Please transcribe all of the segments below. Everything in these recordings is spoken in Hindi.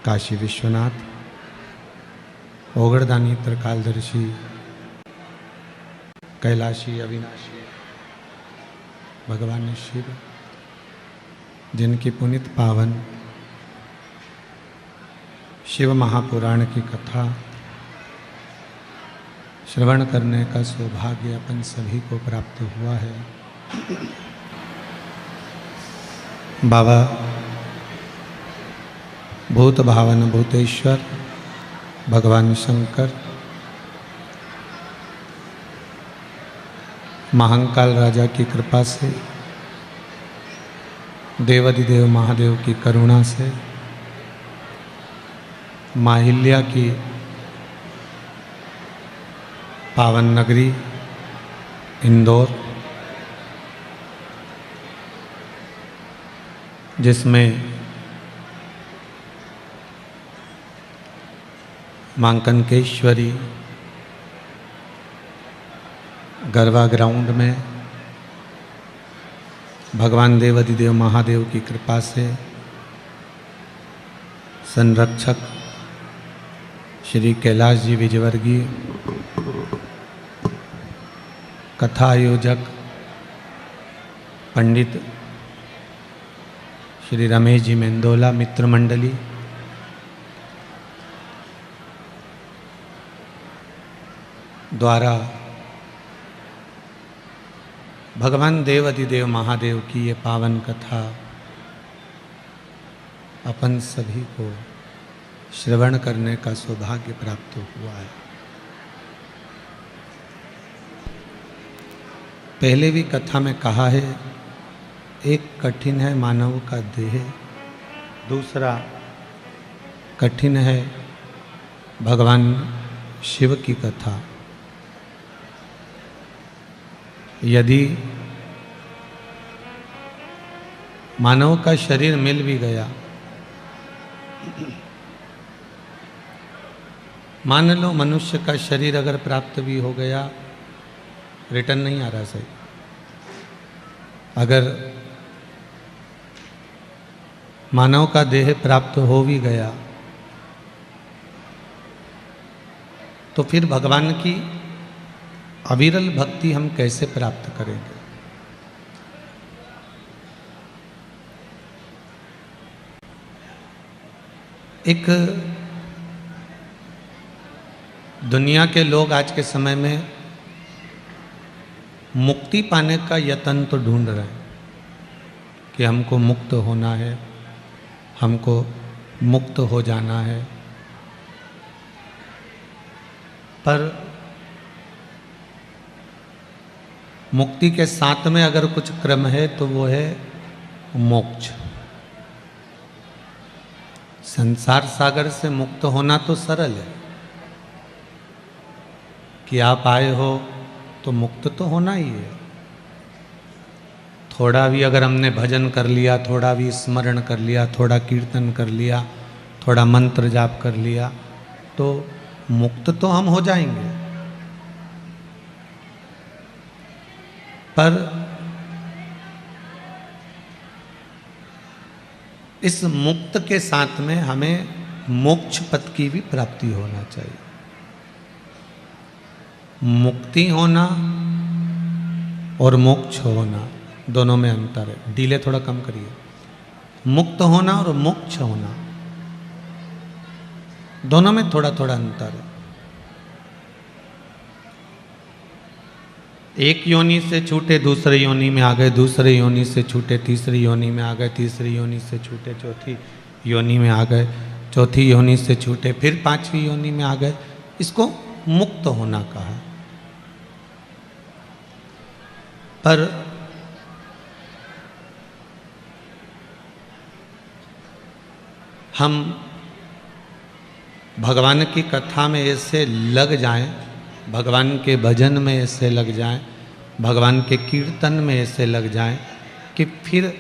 काशी विश्वनाथ, ओगड़दानी त्रिकालदर्शी, कैलाशी अविनाशी भगवान शिव, जिनकी पुनित पावन शिव महापुराण की कथा श्रवण करने का सौभाग्य अपन सभी को प्राप्त हुआ है। बाबा भूत भावन भूतेश्वर भगवान शंकर महाकाल राजा की कृपा से, देवाधिदेव महादेव की करुणा से, माहिल्या की पावन नगरी इंदौर, जिसमें मांकनकेश्वरी गरबा ग्राउंड में भगवान देवाधिदेव महादेव की कृपा से संरक्षक श्री कैलाश जी विजयवर्गीय, कथा आयोजक पंडित श्री रमेश जी मेंदोला, मित्र मंडली, द्वारा भगवान देवाधिदेव महादेव की ये पावन कथा अपन सभी को श्रवण करने का सौभाग्य प्राप्त हुआ है। पहले भी कथा में कहा है, एक कठिन है मानव का देह, दूसरा कठिन है भगवान शिव की कथा। यदि मानव का शरीर मिल भी गया, मान लो मनुष्य का शरीर अगर प्राप्त भी हो गया, रिटर्न नहीं आ रहा सही। अगर मानव का देह प्राप्त हो भी गया तो फिर भगवान की अविरल भक्ति हम कैसे प्राप्त करेंगे? एक दुनिया के लोग आज के समय में मुक्ति पाने का यत्न तो ढूंढ रहे हैं कि हमको मुक्त होना है, हमको मुक्त हो जाना है, पर मुक्ति के साथ में अगर कुछ क्रम है तो वो है मोक्ष। संसार सागर से मुक्त होना तो सरल है कि आप आए हो तो मुक्त तो होना ही है। थोड़ा भी अगर हमने भजन कर लिया, थोड़ा भी स्मरण कर लिया, थोड़ा कीर्तन कर लिया, थोड़ा मंत्र जाप कर लिया, तो मुक्त तो हम हो जाएंगे। पर इस मुक्त के साथ में हमें मोक्ष पद की भी प्राप्ति होना चाहिए। मुक्ति होना और मोक्ष होना दोनों में अंतर है। डीले थोड़ा कम करिए। मुक्त होना और मोक्ष होना दोनों में थोड़ा थोड़ा अंतर है। एक योनि से छूटे दूसरे योनि में आ गए, दूसरे योनि से छूटे तीसरी योनि में आ गए, तीसरी योनि से छूटे चौथी योनि में आ गए, चौथी योनि से छूटे फिर पांचवी योनि में आ गए। इसको मुक्त होना कहा। पर हम भगवान की कथा में ऐसे लग जाएं, भगवान के भजन में ऐसे लग जाएं, भगवान के कीर्तन में ऐसे लग जाएं कि फिर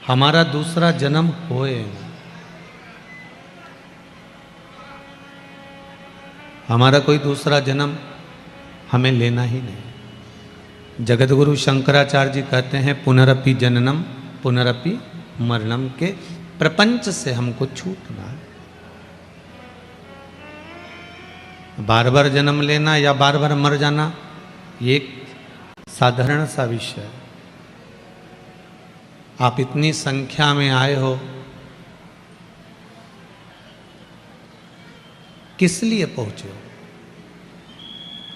हमारा दूसरा जन्म होए ना। हमारा कोई दूसरा जन्म हमें लेना ही नहीं। जगतगुरु शंकराचार्य जी कहते हैं पुनरपि जननम पुनरपि मरणम, के प्रपंच से हमको छूटना है। बार बार जन्म लेना या बार बार मर जाना ये एक साधारण सा विषय है। आप इतनी संख्या में आए हो, किस लिए पहुंचे हो?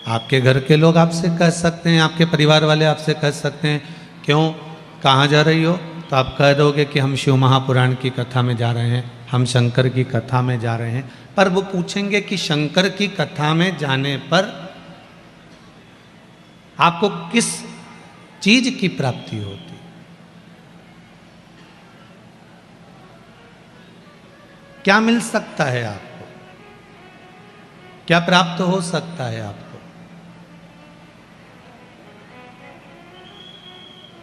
आपके घर के लोग आपसे कह सकते हैं, आपके परिवार वाले आपसे कह सकते हैं क्यों, कहाँ जा रही हो? तो आप कह दोगे कि हम शिव महापुराण की कथा में जा रहे हैं, हम शंकर की कथा में जा रहे हैं। पर वो पूछेंगे कि शंकर की कथा में जाने पर आपको किस चीज की प्राप्ति होती? क्या मिल सकता है आपको? क्या प्राप्त हो सकता है आपको?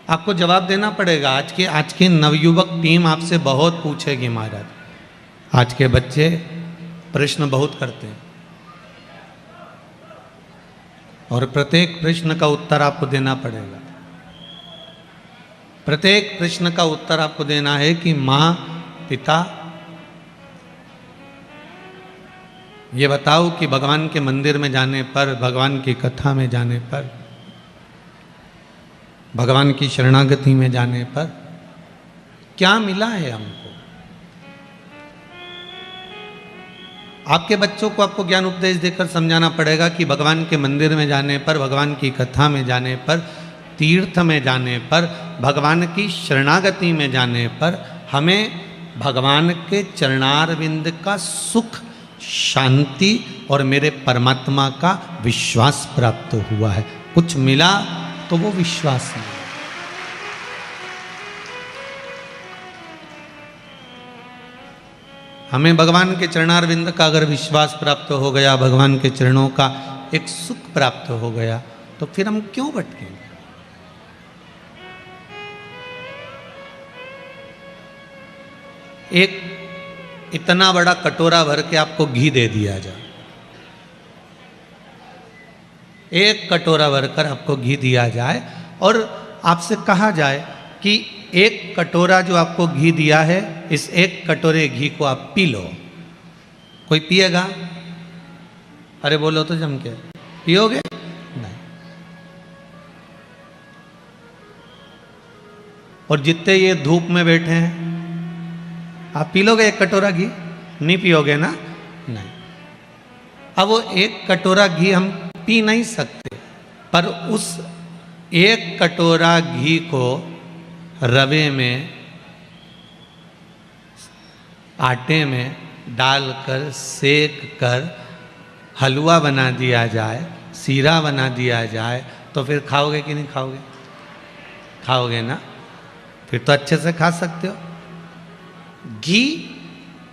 आपको जवाब देना पड़ेगा। आज की नवयुवक टीम आपसे बहुत पूछेगी महाराज। आज के बच्चे प्रश्न बहुत करते हैं और प्रत्येक प्रश्न का उत्तर आपको देना पड़ेगा। प्रत्येक प्रश्न का उत्तर आपको देना है कि माँ, पिता, ये बताओ कि भगवान के मंदिर में जाने पर, भगवान की कथा में जाने पर, भगवान की शरणागति में जाने पर क्या मिला है हमको? आपके बच्चों को आपको ज्ञान उपदेश देकर समझाना पड़ेगा कि भगवान के मंदिर में जाने पर, भगवान की कथा में जाने पर, तीर्थ में जाने पर, भगवान की शरणागति में जाने पर हमें भगवान के चरणारविंद का सुख, शांति और मेरे परमात्मा का विश्वास प्राप्त हुआ है। कुछ मिला तो वो विश्वास है। हमें भगवान के चरणारविंद का अगर विश्वास प्राप्त हो गया, भगवान के चरणों का एक सुख प्राप्त हो गया, तो फिर हम क्यों भटकेंगे? एक इतना बड़ा कटोरा भर के आपको घी दे दिया जाए, एक कटोरा भरकर आपको घी दिया जाए और आपसे कहा जाए कि एक कटोरा जो आपको घी दिया है, इस एक कटोरे घी को आप पी लो। कोई पिएगा? अरे बोलो तो जम के, पियोगे? नहीं। और जितने ये धूप में बैठे हैं, आप पी लोगे एक कटोरा घी? नहीं पियोगे ना? नहीं। अब वो एक कटोरा घी हम पी नहीं सकते, पर उस एक कटोरा घी को रवे में, आटे में डालकर, सेक कर हलवा बना दिया जाए, सीरा बना दिया जाए, तो फिर खाओगे कि नहीं खाओगे? खाओगे ना? फिर तो अच्छे से खा सकते हो। घी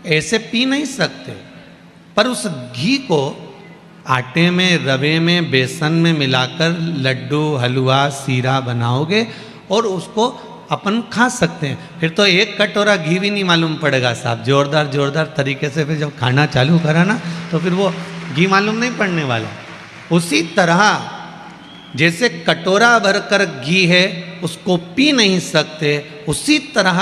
ऐसे पी नहीं सकते, पर उस घी को आटे में, रवे में, बेसन में मिलाकर लड्डू, हलवा, सीरा बनाओगे और उसको अपन खा सकते हैं। फिर तो एक कटोरा घी भी नहीं मालूम पड़ेगा साहब। जोरदार जोरदार तरीके से फिर जब खाना चालू करा ना, तो फिर वो घी मालूम नहीं पड़ने वाला। उसी तरह जैसे कटोरा भरकर घी है उसको पी नहीं सकते, उसी तरह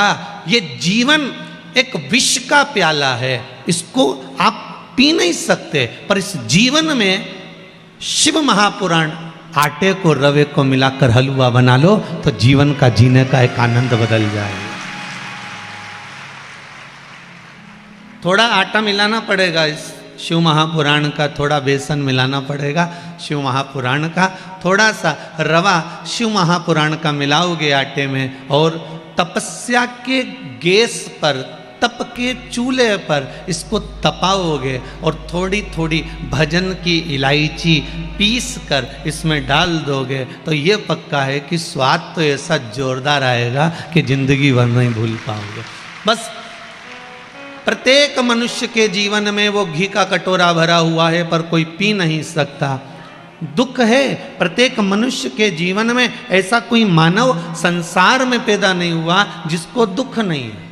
ये जीवन एक विष का प्याला है, इसको आप पी नहीं सकते, पर इस जीवन में शिव महापुराण आटे को, रवे को मिलाकर हलवा बना लो तो जीवन का जीने का एक आनंद बदल जाएगा। थोड़ा आटा मिलाना पड़ेगा इस शिव महापुराण का, थोड़ा बेसन मिलाना पड़ेगा शिव महापुराण का, थोड़ा सा रवा शिव महापुराण का मिलाओगे आटे में, और तपस्या के गैस पर, तप के चूल्हे पर इसको तपाओगे और थोड़ी थोड़ी भजन की इलायची पीस कर इसमें डाल दोगे, तो ये पक्का है कि स्वाद तो ऐसा जोरदार आएगा कि जिंदगी भर नहीं भूल पाओगे। बस प्रत्येक मनुष्य के जीवन में वो घी का कटोरा भरा हुआ है, पर कोई पी नहीं सकता। दुख है प्रत्येक मनुष्य के जीवन में, ऐसा कोई मानव संसार में पैदा नहीं हुआ जिसको दुख नहीं है।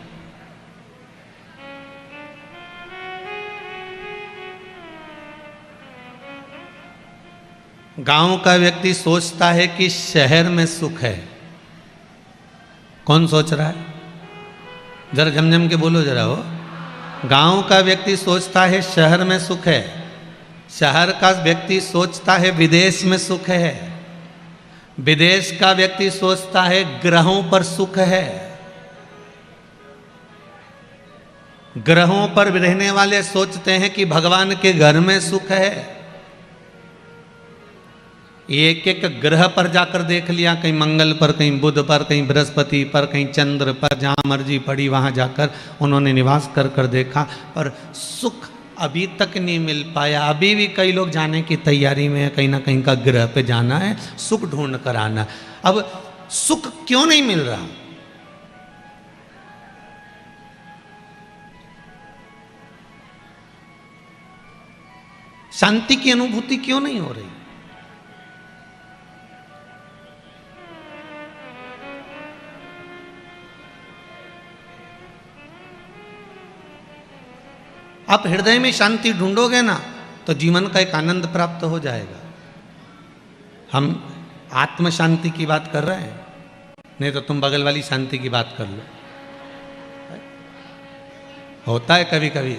गांव का व्यक्ति सोचता है कि शहर में सुख है। कौन सोच रहा है? जरा झमझम के बोलो जरा। हो गांव का व्यक्ति सोचता है शहर में सुख है, शहर का व्यक्ति सोचता है विदेश में सुख है, विदेश का व्यक्ति सोचता है ग्रहों पर सुख है। ग्रहों पर रहने वाले सोचते हैं कि भगवान के घर में सुख है। एक एक ग्रह पर जाकर देख लिया, कहीं मंगल पर, कहीं बुध पर, कहीं बृहस्पति पर, कहीं चंद्र पर, जहां मर्जी पड़ी वहां जाकर उन्होंने निवास कर कर देखा, पर सुख अभी तक नहीं मिल पाया। अभी भी कई लोग जाने की तैयारी में है, कहीं ना कहीं का ग्रह पे जाना है, सुख ढूंढ कर आना। अब सुख क्यों नहीं मिल रहा? शांति की अनुभूति क्यों नहीं हो रही? आप हृदय में शांति ढूंढोगे ना तो जीवन का एक आनंद प्राप्त हो जाएगा। हम आत्म शांति की बात कर रहे हैं, नहीं तो तुम बगल वाली शांति की बात कर लो। होता है कभी कभी,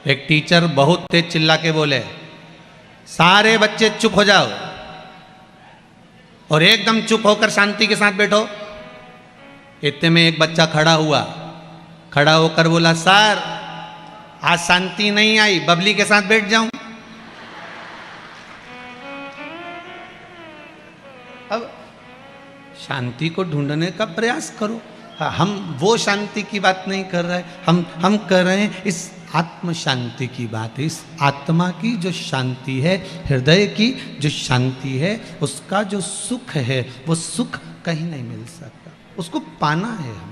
एक टीचर बहुत तेज चिल्ला के बोले, सारे बच्चे चुप हो जाओ, और एकदम चुप होकर शांति के साथ बैठो। इतने में एक बच्चा खड़ा हुआ, खड़ा होकर बोला, सर आज शांति नहीं आई, बबली के साथ बैठ जाऊं। अब शांति को ढूंढने का प्रयास करो। हम वो शांति की बात नहीं कर रहे, हम कर रहे हैं इस आत्म शांति की बात। इस आत्मा की जो शांति है, हृदय की जो शांति है, उसका जो सुख है, वो सुख कहीं नहीं मिल सकता, उसको पाना है हमको।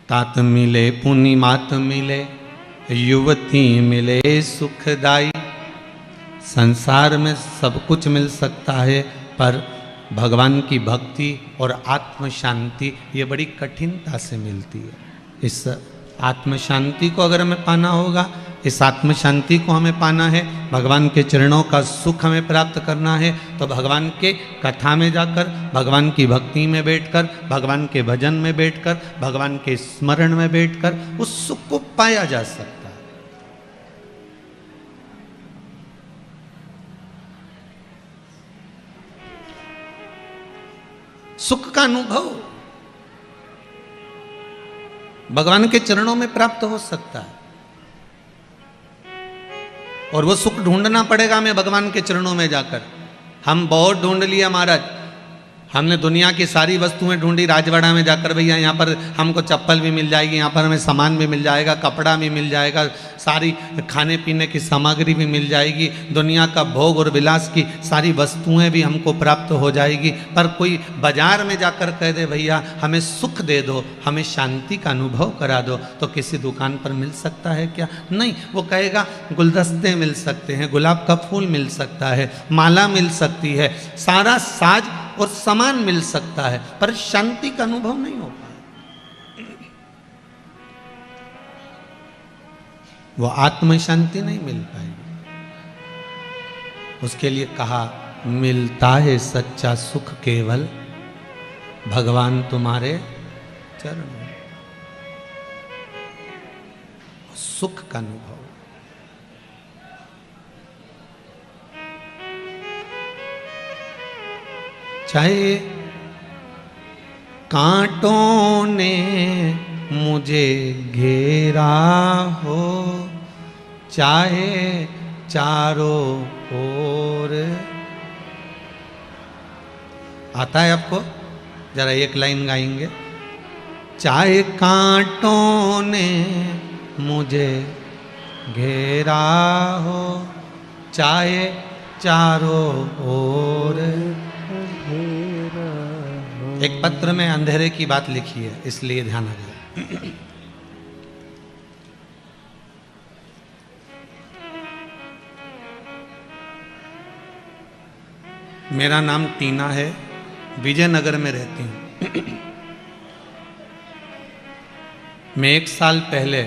तात मिले पुनि मात मिले, युवती मिले सुखदाई। संसार में सब कुछ मिल सकता है, पर भगवान की भक्ति और आत्म शांति ये बड़ी कठिनता से मिलती है। इस आत्म शांति को अगर हमें पाना होगा, इस आत्म शांति को हमें पाना है, भगवान के चरणों का सुख हमें प्राप्त करना है, तो भगवान के कथा में जाकर, भगवान की भक्ति में बैठकर, भगवान के भजन में बैठकर, भगवान के स्मरण में बैठकर उस सुख को पाया जा सकता है। सुख का अनुभव भगवान के चरणों में प्राप्त हो सकता है, और वो सुख ढूंढना पड़ेगा हमें भगवान के चरणों में जाकर। हम बहुत ढूंढ लिया महाराज, हमने दुनिया की सारी वस्तुएं ढूंढी, राजवाड़ा में जाकर भैया यहाँ पर हमको चप्पल भी मिल जाएगी, यहाँ पर हमें सामान भी मिल जाएगा, कपड़ा भी मिल जाएगा, सारी खाने पीने की सामग्री भी मिल जाएगी, दुनिया का भोग और विलास की सारी वस्तुएं भी हमको प्राप्त हो जाएगी। पर कोई बाजार में जाकर कह दे भैया हमें सुख दे दो, हमें शांति का अनुभव करा दो, तो किसी दुकान पर मिल सकता है क्या? नहीं। वो कहेगा गुलदस्ते मिल सकते हैं, गुलाब का फूल मिल सकता है, माला मिल सकती है, सारा साज और सामान मिल सकता है, पर शांति का अनुभव नहीं हो पाए। वो आत्म शांति नहीं मिल पाएगी। उसके लिए कहा, मिलता है सच्चा सुख केवल भगवान तुम्हारे चरण। सुख का अनुभव। चाहे कांटों ने मुझे घेरा हो, चाहे चारों ओर। आता है आपको? जरा एक लाइन गाएंगे। चाहे कांटों ने मुझे घेरा हो, चाहे चारों ओर। एक पत्र में अंधेरे की बात लिखी है, इसलिए ध्यान आ गया। मेरा नाम टीना है, विजयनगर में रहती हूँ। मैं 1 साल पहले,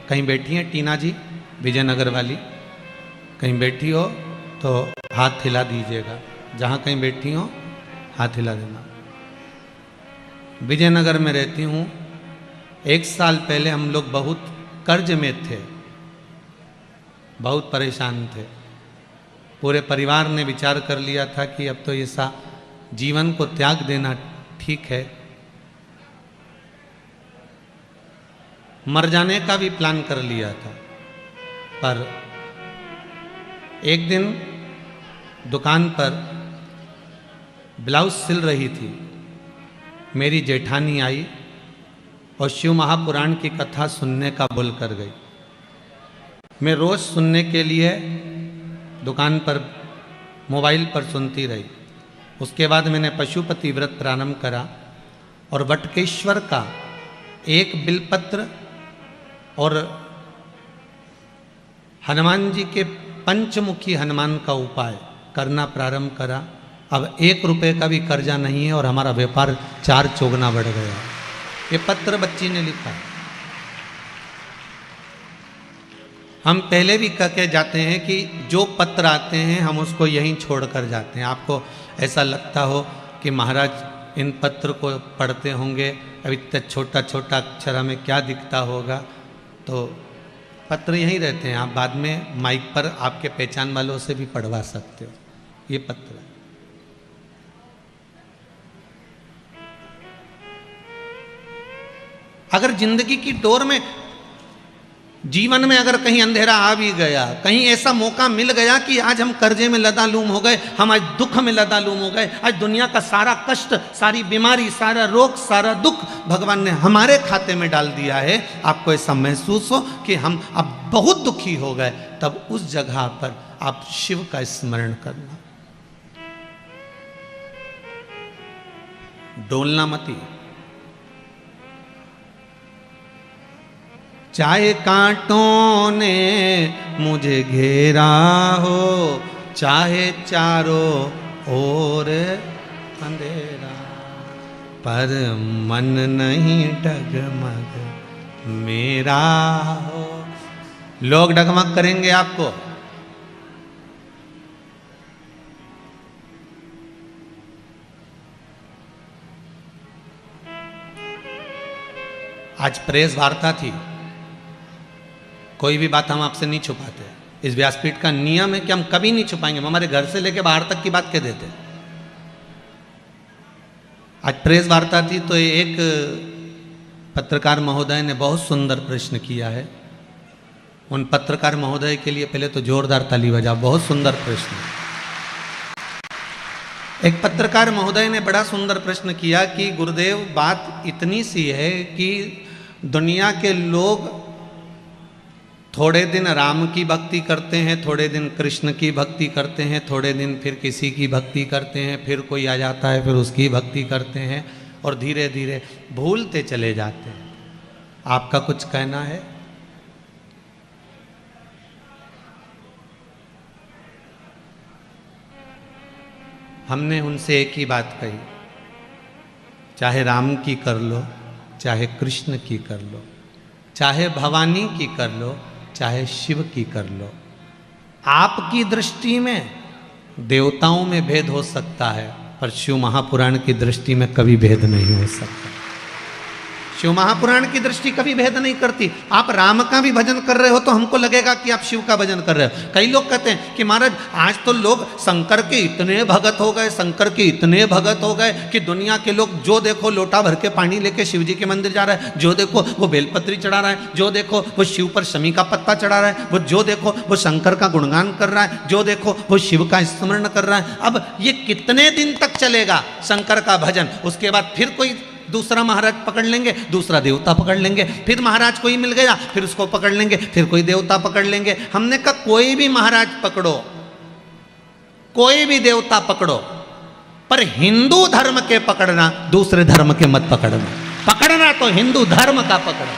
कहीं बैठी हैं टीना जी विजयनगर वाली? कहीं बैठी हो तो हाथ हिला दीजिएगा, जहाँ कहीं बैठी हो हाथ हिला देना। विजयनगर में रहती हूँ, 1 साल पहले हम लोग बहुत कर्ज में थे, बहुत परेशान थे। पूरे परिवार ने विचार कर लिया था कि अब तो ऐसा जीवन को त्याग देना ठीक है। मर जाने का भी प्लान कर लिया था। पर एक दिन दुकान पर ब्लाउज सिल रही थी, मेरी जेठानी आई और शिव महापुराण की कथा सुनने का बोल कर गई। मैं रोज सुनने के लिए दुकान पर मोबाइल पर सुनती रही। उसके बाद मैंने पशुपति व्रत प्रारंभ करा और वटकेश्वर का एक बिलपत्र और हनुमान जी के पंचमुखी हनुमान का उपाय करना प्रारंभ करा। अब 1 रुपए का भी कर्जा नहीं है और हमारा व्यापार 4 चौगुना बढ़ गया। ये पत्र बच्ची ने लिखा। हम पहले भी कह के जाते हैं कि जो पत्र आते हैं हम उसको यहीं छोड़ कर जाते हैं। आपको ऐसा लगता हो कि महाराज इन पत्र को पढ़ते होंगे, अब इतना छोटा छोटा अक्षर हमें क्या दिखता होगा, तो पत्र यहीं रहते हैं। आप बाद में माइक पर आपके पहचान वालों से भी पढ़वा सकते हो। ये पत्र है। अगर जिंदगी की डोर में, जीवन में अगर कहीं अंधेरा आ भी गया, कहीं ऐसा मौका मिल गया कि आज हम कर्जे में लदालूम हो गए, हम आज दुख में लदालूम हो गए, आज दुनिया का सारा कष्ट, सारी बीमारी, सारा रोग, सारा दुख भगवान ने हमारे खाते में डाल दिया है, आपको ऐसा महसूस हो कि हम अब बहुत दुखी हो गए, तब उस जगह पर आप शिव का स्मरण करना, डोलना मती। चाहे कांटों ने मुझे घेरा हो, चाहे चारों ओर अंधेरा, पर मन नहीं डगमग मेरा हो। लोग डगमग करेंगे आपको। आज प्रेस वार्ता थी, कोई भी बात हम आपसे नहीं छुपाते। इस व्यासपीठ का नियम है कि हम कभी नहीं छुपाएंगे, हमारे घर से लेकर बाहर तक की बात कह देते। आज प्रेस वार्ता थी तो एक पत्रकार महोदय ने बहुत सुंदर प्रश्न किया है। उन पत्रकार महोदय के लिए पहले तो जोरदार ताली बजाओ, बहुत सुंदर प्रश्न। एक पत्रकार महोदय ने बड़ा सुंदर प्रश्न किया कि गुरुदेव, बात इतनी सी है कि दुनिया के लोग थोड़े दिन राम की भक्ति करते हैं, थोड़े दिन कृष्ण की भक्ति करते हैं, थोड़े दिन फिर किसी की भक्ति करते हैं, फिर कोई आ जाता है फिर उसकी भक्ति करते हैं और धीरे धीरे भूलते चले जाते हैं। आपका कुछ कहना है? हमने उनसे एक ही बात कही, चाहे राम की कर लो, चाहे कृष्ण की कर लो, चाहे भवानी की कर लो, चाहे शिव की कर लो, आपकी दृष्टि में देवताओं में भेद हो सकता है, पर शिव महापुराण की दृष्टि में कभी भेद नहीं हो सकता। शिव महापुराण की दृष्टि कभी भेद नहीं करती। आप राम का भी भजन कर रहे हो तो हमको लगेगा कि आप शिव का भजन कर रहे हो। कई लोग कहते हैं कि महाराज आज तो लोग शंकर के इतने भगत हो गए, शंकर के इतने भगत हो गए कि दुनिया के लोग जो देखो लोटा भर के पानी लेके शिव जी के मंदिर जा रहा है, जो देखो वो बेलपत्री चढ़ा रहा है, जो देखो वो शिव पर शमी का पत्ता चढ़ा रहा है, वो जो देखो वो शंकर का गुणगान कर रहा है, जो देखो वो शिव का स्मरण कर रहा है। अब ये कितने दिन तक चलेगा शंकर का भजन? उसके बाद फिर कोई दूसरा महाराज पकड़ लेंगे, दूसरा देवता पकड़ लेंगे, फिर महाराज कोई मिल गया फिर उसको पकड़ लेंगे, फिर कोई देवता पकड़ लेंगे। हमने कहा कोई भी महाराज पकड़ो, कोई भी देवता पकड़ो, पर हिंदू धर्म के पकड़ना, दूसरे धर्म के मत पकड़ना। पकड़ना तो हिंदू धर्म का पकड़ना।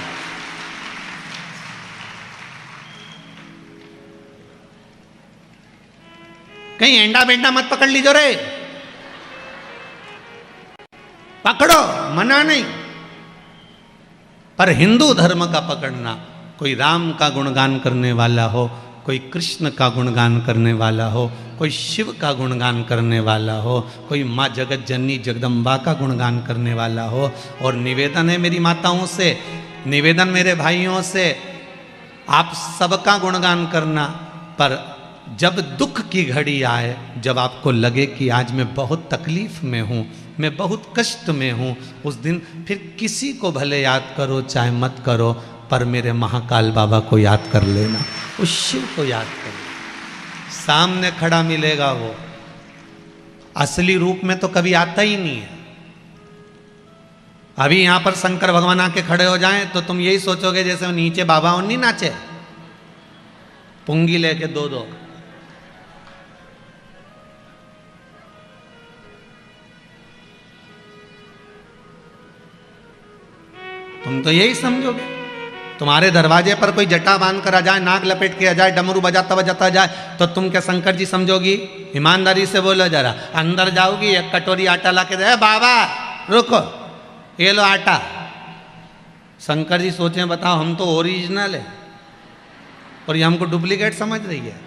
कहीं एंडा बेंडा मत पकड़ लीजो रे, पकड़ो, मना नहीं, पर हिंदू धर्म का पकड़ना। कोई राम का गुणगान करने वाला हो, कोई कृष्ण का गुणगान करने वाला हो, कोई शिव का गुणगान करने वाला हो, कोई माँ जगत जननी जगदम्बा का गुणगान करने वाला हो। और निवेदन है मेरी माताओं से निवेदन मेरे भाइयों से, आप सबका गुणगान करना, पर जब दुख की घड़ी आए, जब आपको लगे कि आज मैं बहुत तकलीफ में हूँ, मैं बहुत कष्ट में हूँ, उस दिन फिर किसी को भले याद करो चाहे मत करो, पर मेरे महाकाल बाबा को याद कर लेना, उस शिव को याद कर लेना। सामने खड़ा मिलेगा वो, असली रूप में तो कभी आता ही नहीं है। अभी यहां पर शंकर भगवान आके खड़े हो जाएं तो तुम यही सोचोगे जैसे नीचे बाबा और नहीं नाचे, पुंगी लेके दो दो। तुम तो यही समझोगे, तुम्हारे दरवाजे पर कोई जटा बांध कर आ जाए, नाक लपेट के आ जाए, डमरू बजाता बजाता जाए, तो तुम क्या शंकर जी समझोगी? ईमानदारी से बोलो जरा। अंदर जाओगी, एक कटोरी आटा ला के दे, बाबा रुको ये लो आटा। शंकर जी सोचे बताओ हम तो ओरिजिनल है और ये हमको डुप्लीकेट समझ रही है।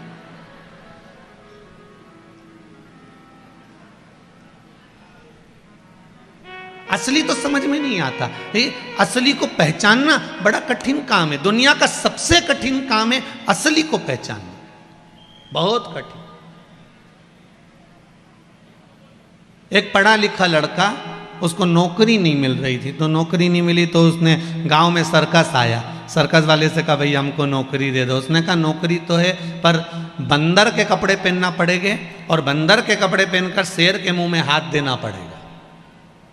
असली तो समझ में नहीं आता। ये असली को पहचानना बड़ा कठिन काम है, दुनिया का सबसे कठिन काम है असली को पहचानना, बहुत कठिन। एक पढ़ा लिखा लड़का, उसको नौकरी नहीं मिल रही थी, तो नौकरी नहीं मिली तो उसने गांव में सर्कस आया, सर्कस वाले से कहा भैया हमको नौकरी दे दो। उसने कहा नौकरी तो है पर बंदर के कपड़े पहनना पड़ेंगे और बंदर के कपड़े पहनकर शेर के मुंह में हाथ देना पड़ेगा।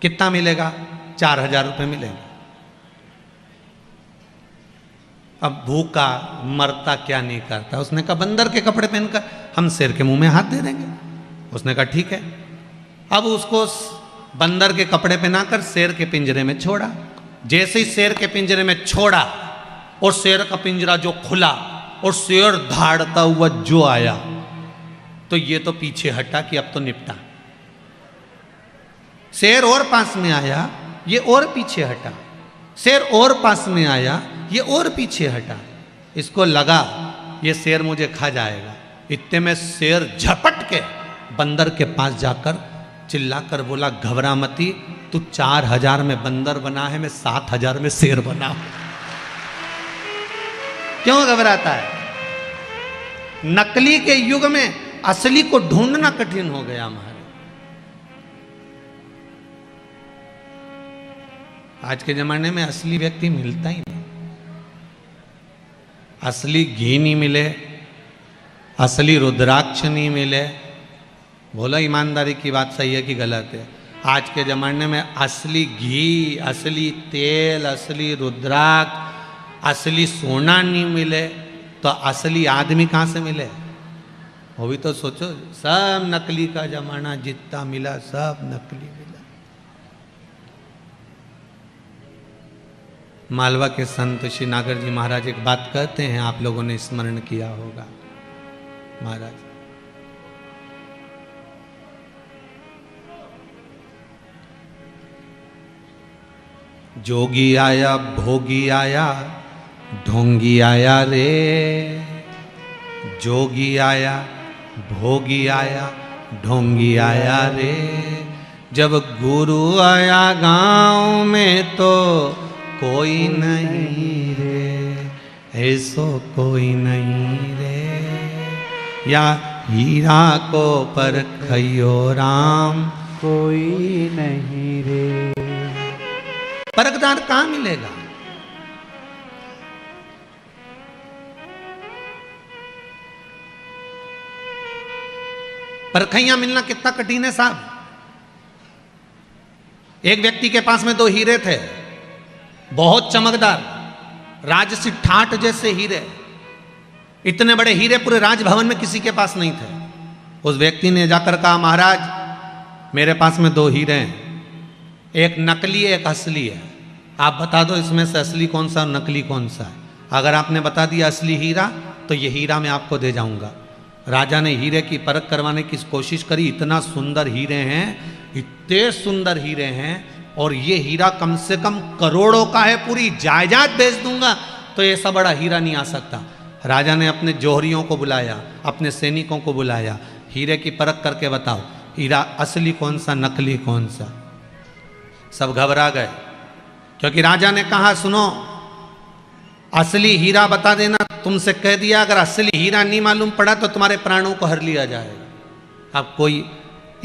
कितना मिलेगा? 4000 रुपये मिलेंगे। अब भूखा मरता क्या नहीं करता, उसने कहा बंदर के कपड़े पहनकर हम शेर के मुंह में हाथ दे देंगे। उसने कहा ठीक है। अब उसको बंदर के कपड़े पहनाकर शेर के पिंजरे में छोड़ा। जैसे ही शेर के पिंजरे में छोड़ा और शेर का पिंजरा जो खुला और शेर धाड़ता हुआ जो आया, तो ये तो पीछे हटा कि अब तो निपटा। शेर और पास में आया, ये और पीछे हटा। शेर और पास में आया, ये और पीछे हटा। इसको लगा ये शेर मुझे खा जाएगा। इतने में शेर झपट के बंदर के पास जाकर चिल्लाकर बोला घबरा मती, तू 4000 में बंदर बना है, मैं 7000 में शेर बना हूं। क्यों घबराता है? नकली के युग में असली को ढूंढना कठिन हो गया हमारे। आज के जमाने में असली व्यक्ति मिलता ही नहीं। असली घी नहीं मिले, असली रुद्राक्ष नहीं मिले। बोलो ईमानदारी की बात सही है कि गलत है? आज के ज़माने में असली घी, असली तेल, असली रुद्राक्ष, असली सोना नहीं मिले तो असली आदमी कहाँ से मिले? वो भी तो सोचो, सब नकली का ज़माना, जितना मिला सब नकली मिला। मालवा के संत श्री नागर जी महाराज एक बात कहते हैं, आप लोगों ने स्मरण किया होगा। महाराज जोगी आया भोगी आया ढोंगी आया रे, जोगी आया भोगी आया ढोंगी आया रे। जब गुरु आया गांव में तो कोई नहीं रे, ऐसो कोई नहीं रे। या हीरा को परखियो राम, कोई नहीं रे। परखदार कहाँ मिलेगा? परखैया मिलना कितना कठिन है साहब। एक व्यक्ति के पास में 2 हीरे थे, बहुत चमकदार, राजसी ठाट जैसे हीरे। इतने बड़े हीरे पूरे राजभवन में किसी के पास नहीं थे। उस व्यक्ति ने जाकर कहा महाराज मेरे पास में 2 हीरे हैं, एक नकली है एक असली है, आप बता दो इसमें से असली कौन सा और नकली कौन सा है। अगर आपने बता दिया असली हीरा तो ये हीरा मैं आपको दे जाऊंगा। राजा ने हीरे की परख करवाने की कोशिश करी। इतना सुंदर हीरे हैं, इतने सुंदर हीरे हैं, और ये हीरा कम से कम करोड़ों का है, पूरी जायदाद बेच दूंगा तो ऐसा बड़ा हीरा नहीं आ सकता। राजा ने अपने जौहरियों को बुलाया, अपने सैनिकों को बुलाया, हीरे की परख करके बताओ हीरा असली कौन सा नकली कौन सा। सब घबरा गए क्योंकि राजा ने कहा सुनो असली हीरा बता देना, तुमसे कह दिया अगर असली हीरा नहीं मालूम पड़ा तो तुम्हारे प्राणों को हर लिया जाएगा। अब कोई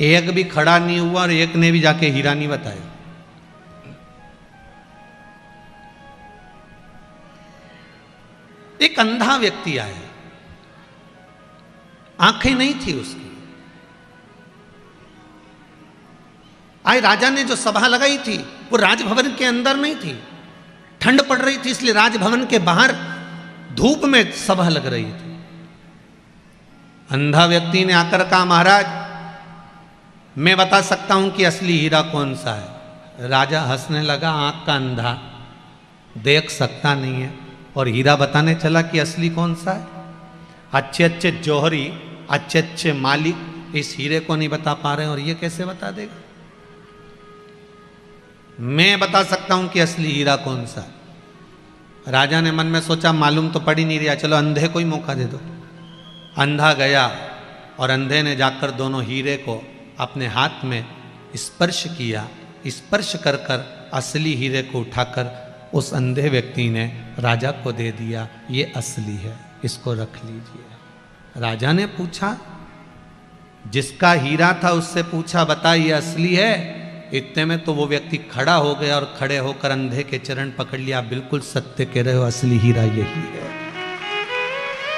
एक भी खड़ा नहीं हुआ और एक ने भी जाके हीरा नहीं बताया। एक अंधा व्यक्ति आया, आंखें नहीं थी उसकी। आज राजा ने जो सभा लगाई थी वो राजभवन के अंदर नहीं थी, ठंड पड़ रही थी इसलिए राजभवन के बाहर धूप में सभा लग रही थी। अंधा व्यक्ति ने आकर कहा, महाराज मैं बता सकता हूं कि असली हीरा कौन सा है। राजा हंसने लगा, आंख का अंधा देख सकता नहीं है और हीरा बताने चला कि असली कौन सा है। अच्छे अच्छे जौहरी, अच्छे अच्छे मालिक इस हीरे को नहीं बता पा रहे हैं और ये कैसे बता देगा। मैं बता सकता हूं कि असली हीरा कौन सा है। राजा ने मन में सोचा मालूम तो पड़ ही नहीं रहा, चलो अंधे को ही मौका दे दो। अंधा गया और अंधे ने जाकर दोनों हीरे को अपने हाथ में स्पर्श किया। स्पर्श कर कर असली हीरे को उठाकर उस अंधे व्यक्ति ने राजा को दे दिया, ये असली है, इसको रख लीजिए। राजा ने पूछा, जिसका हीरा था उससे पूछा, बता ये असली है। इतने में तो वो व्यक्ति खड़ा हो गया और खड़े होकर अंधे के चरण पकड़ लिया। बिल्कुल सत्य कह रहे हो, असली हीरा यही है।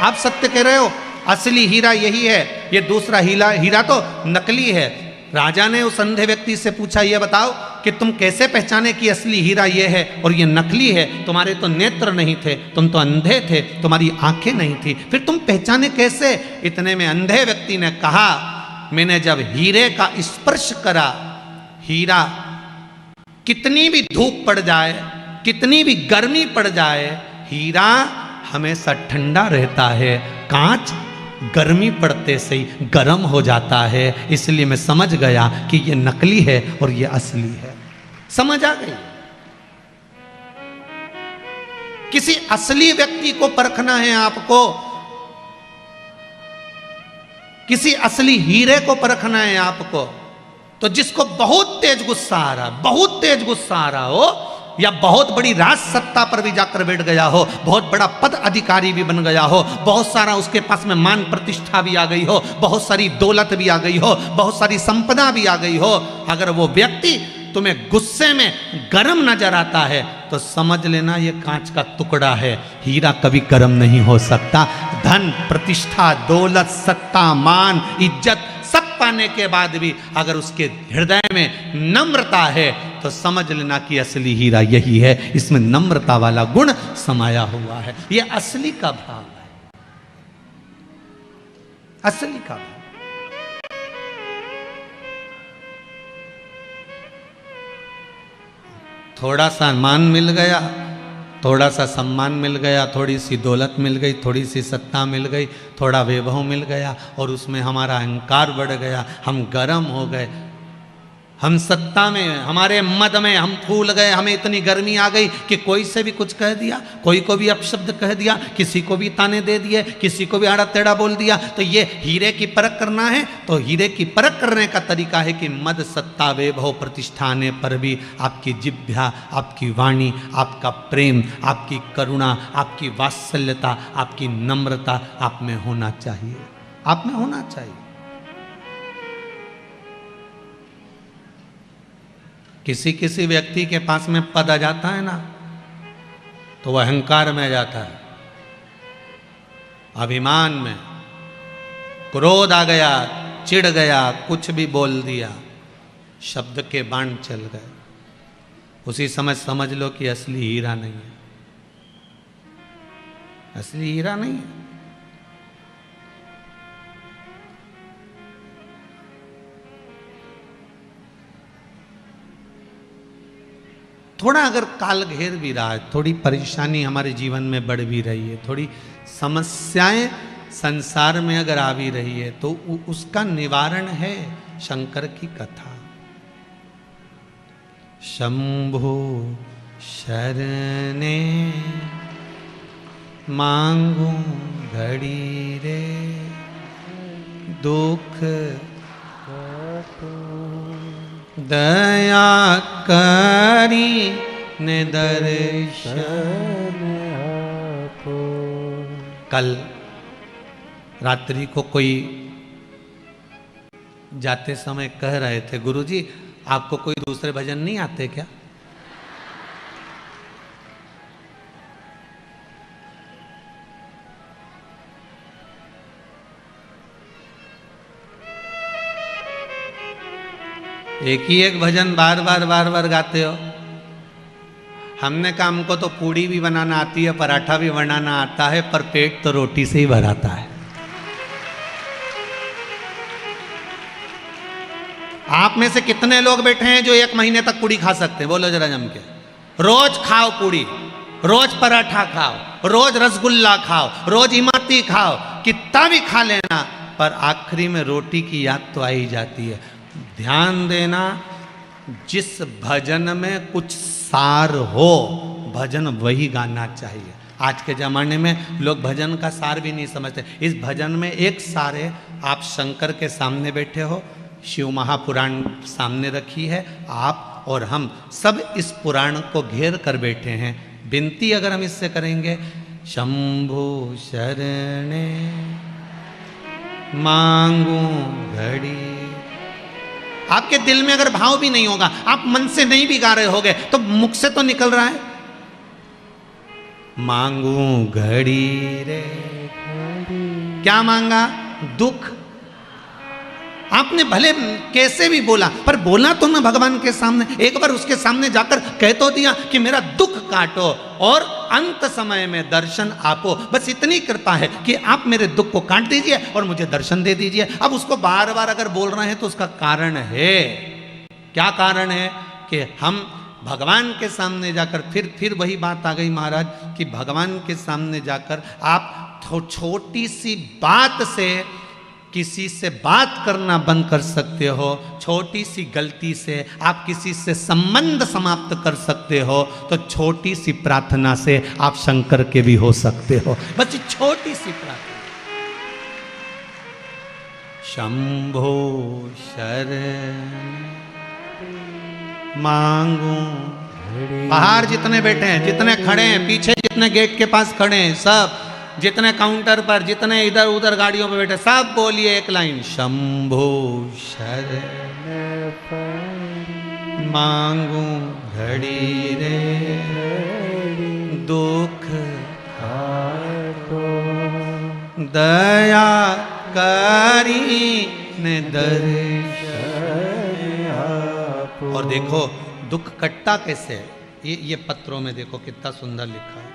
आप सत्य कह रहे हो, असली हीरा यही है, ये दूसरा हीरा तो नकली है। राजा ने उस अंधे व्यक्ति से पूछा, ये बताओ कि तुम कैसे पहचाने कि असली हीरा ये है और ये नकली है। तुम्हारे तो नेत्र नहीं थे, तुम तो अंधे थे, तुम्हारी आंखें नहीं थी, फिर तुम पहचाने कैसे। इतने में अंधे व्यक्ति ने कहा, मैंने जब हीरे का स्पर्श करा, हीरा कितनी भी धूप पड़ जाए, कितनी भी गर्मी पड़ जाए, हीरा हमेशा ठंडा रहता है। कांच गर्मी पड़ते से ही गर्म हो जाता है। इसलिए मैं समझ गया कि ये नकली है और ये असली है। समझ आ गई। किसी असली व्यक्ति को परखना है आपको, किसी असली हीरे को परखना है आपको, तो जिसको बहुत तेज गुस्सा आ रहा, बहुत तेज गुस्सा आ रहा हो, या बहुत बड़ी राज सत्ता पर भी जाकर बैठ गया हो, बहुत बड़ा पद अधिकारी भी बन गया हो, बहुत सारा उसके पास में मान प्रतिष्ठा भी आ गई हो, बहुत सारी दौलत भी आ गई हो, बहुत सारी संपदा भी आ गई हो, अगर वो व्यक्ति तुम्हें गुस्से में गर्म नजर आता है तो समझ लेना ये कांच का टुकड़ा है। हीरा कभी गर्म नहीं हो सकता। धन, प्रतिष्ठा, दौलत, सत्ता, मान, इज्जत सब पाने के बाद भी अगर उसके हृदय में नम्रता है तो समझ लेना कि असली हीरा यही है। इसमें नम्रता वाला गुण समाया हुआ है। यह असली का भाव है, असली का भाव। थोड़ा सा मान मिल गया, थोड़ा सा सम्मान मिल गया, थोड़ी सी दौलत मिल गई, थोड़ी सी सत्ता मिल गई, थोड़ा वैभव मिल गया और उसमें हमारा अहंकार बढ़ गया, हम गर्म हो गए, हम सत्ता में, हमारे मद में हम फूल गए, हमें इतनी गर्मी आ गई कि कोई से भी कुछ कह दिया, कोई को भी अपशब्द कह दिया, किसी को भी ताने दे दिए, किसी को भी आड़ा टेढ़ा बोल दिया। तो ये हीरे की परख करना है तो हीरे की परख करने का तरीका है कि मद, सत्ता, वैभव, प्रतिष्ठा आने पर भी आपकी जिह्वा, आपकी वाणी, आपका प्रेम, आपकी करुणा, आपकी वात्सल्यता, आपकी नम्रता आप में होना चाहिए, आप में होना चाहिए। किसी किसी व्यक्ति के पास में पद आ जाता है ना तो वह अहंकार में आ जाता है, अभिमान में, क्रोध आ गया, चिढ़ गया, कुछ भी बोल दिया, शब्द के बाण चल गए, उसी समय समझ लो कि असली हीरा नहीं है, असली हीरा नहीं है। थोड़ा अगर काल घेर भी रहा है, थोड़ी परेशानी हमारे जीवन में बढ़ भी रही है, थोड़ी समस्याएं संसार में अगर आ भी रही है तो उसका निवारण है शंकर की कथा। शंभो शरणे मांगू घड़ी रे, दुख दया करी ने दर्शन कल रात्रि को कोई जाते समय कह रहे थे, गुरुजी आपको कोई दूसरे भजन नहीं आते क्या? एक ही एक भजन बार बार गाते हो। हमने कहा हमको तो पूड़ी भी बनाना आती है, पराठा भी बनाना आता है, पर पेट तो रोटी से ही भराता है। आप में से कितने लोग बैठे हैं जो 1 महीने तक पूड़ी खा सकते हैं? बोलो जरा जम के। रोज खाओ पूड़ी, रोज पराठा खाओ, रोज रसगुल्ला खाओ, रोज इमरती खाओ, कितना भी खा लेना, पर आखिरी में रोटी की याद तो आ ही जाती है। ध्यान देना, जिस भजन में कुछ सार हो, भजन वही गाना चाहिए। आज के ज़माने में लोग भजन का सार भी नहीं समझते। इस भजन में एक सार है, आप शंकर के सामने बैठे हो, शिव महापुराण सामने रखी है, आप और हम सब इस पुराण को घेर कर बैठे हैं। विनती अगर हम इससे करेंगे, शंभु शरणे मांगू घड़ी। आपके दिल में अगर भाव भी नहीं होगा, आप मन से नहीं भी गा रहे होगे, तो मुख से तो निकल रहा है, मांगू घड़ी रे। क्या मांगा? दुख। आपने भले कैसे भी बोला, पर बोला तो ना भगवान के सामने। एक बार उसके सामने जाकर कह तो दिया कि मेरा दुख काटो और अंत समय में दर्शन आपो। बस इतनी कृपा है कि आप मेरे दुख को काट दीजिए और मुझे दर्शन दे दीजिए। अब उसको बार बार अगर बोल रहे हैं तो उसका कारण है। क्या कारण है? कि हम भगवान के सामने जाकर, फिर वही बात आ गई महाराज, कि भगवान के सामने जाकर आप छोटी सी बात से किसी से बात करना बंद कर सकते हो। छोटी सी गलती से आप किसी से संबंध समाप्त कर सकते हो, तो छोटी सी प्रार्थना से आप शंकर के भी हो सकते हो। बस छोटी सी प्रार्थना। शंभो शरण मांगू। बाहर जितने बैठे हैं, जितने खड़े हैं, पीछे जितने गेट के पास खड़े हैं, सब जितने काउंटर पर, जितने इधर उधर गाड़ियों पे बैठे, सब बोलिए एक लाइन, शंभो शरण मांगू घड़ी रे दुख दया करी ने दर्शन। और देखो दुख कटता कैसे है, ये पत्रों में देखो कितना सुंदर लिखा है।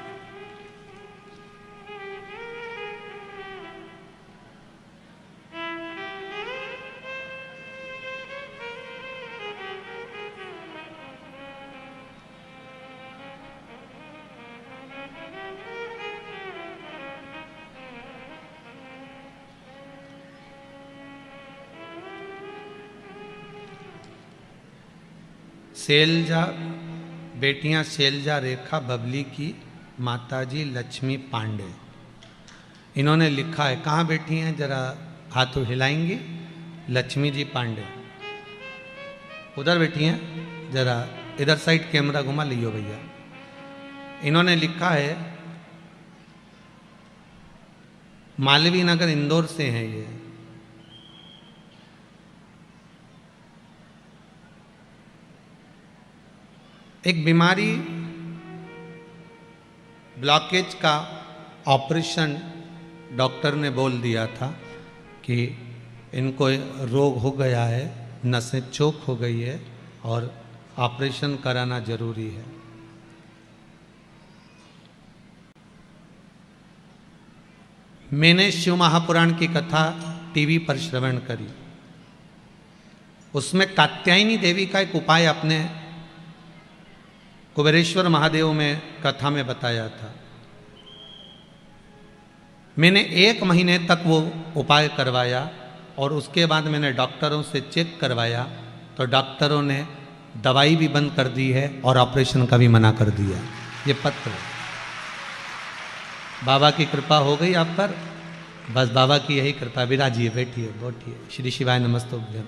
शैलजा बेटियां शैलजा रेखा बबली की माताजी लक्ष्मी पांडे, इन्होंने लिखा है। कहाँ बैठी हैं जरा हाथों हिलाएंगी? लक्ष्मी जी पांडे उधर बैठी हैं, जरा इधर साइड कैमरा घुमा लियो भैया। इन्होंने लिखा है, मालवीय नगर इंदौर से हैं ये। एक बीमारी ब्लॉकेज का ऑपरेशन डॉक्टर ने बोल दिया था कि इनको रोग हो गया है, नसें चोक हो गई है और ऑपरेशन कराना जरूरी है। मैंने शिव महापुराण की कथा टीवी पर श्रवण करी। उसमें कात्यायनी देवी का एक उपाय अपने कुबेरेश्वर महादेव में कथा में बताया था। मैंने 1 महीने तक वो उपाय करवाया और उसके बाद मैंने डॉक्टरों से चेक करवाया, तो डॉक्टरों ने दवाई भी बंद कर दी है और ऑपरेशन का भी मना कर दिया। ये पत्र बाबा की कृपा हो गई आप पर, बस बाबा की यही कृपा। विराजिए, बैठिए, बैठिए। श्री शिवाय नमस्तुभ्यम।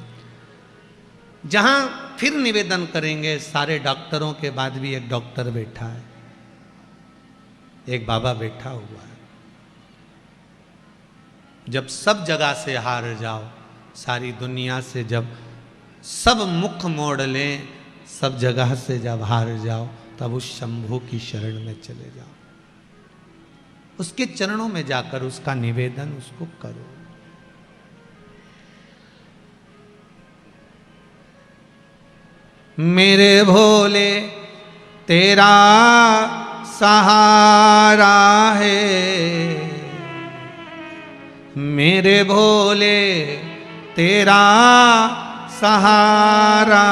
जहां फिर निवेदन करेंगे, सारे डॉक्टरों के बाद भी एक डॉक्टर बैठा है, एक बाबा बैठा हुआ है। जब सब जगह से हार जाओ, सारी दुनिया से जब सब मुख मोड़ लें, सब जगह से जब हार जाओ, तब उस शंभू की शरण में चले जाओ, उसके चरणों में जाकर उसका निवेदन उसको करो। मेरे भोले तेरा सहारा है, मेरे भोले तेरा सहारा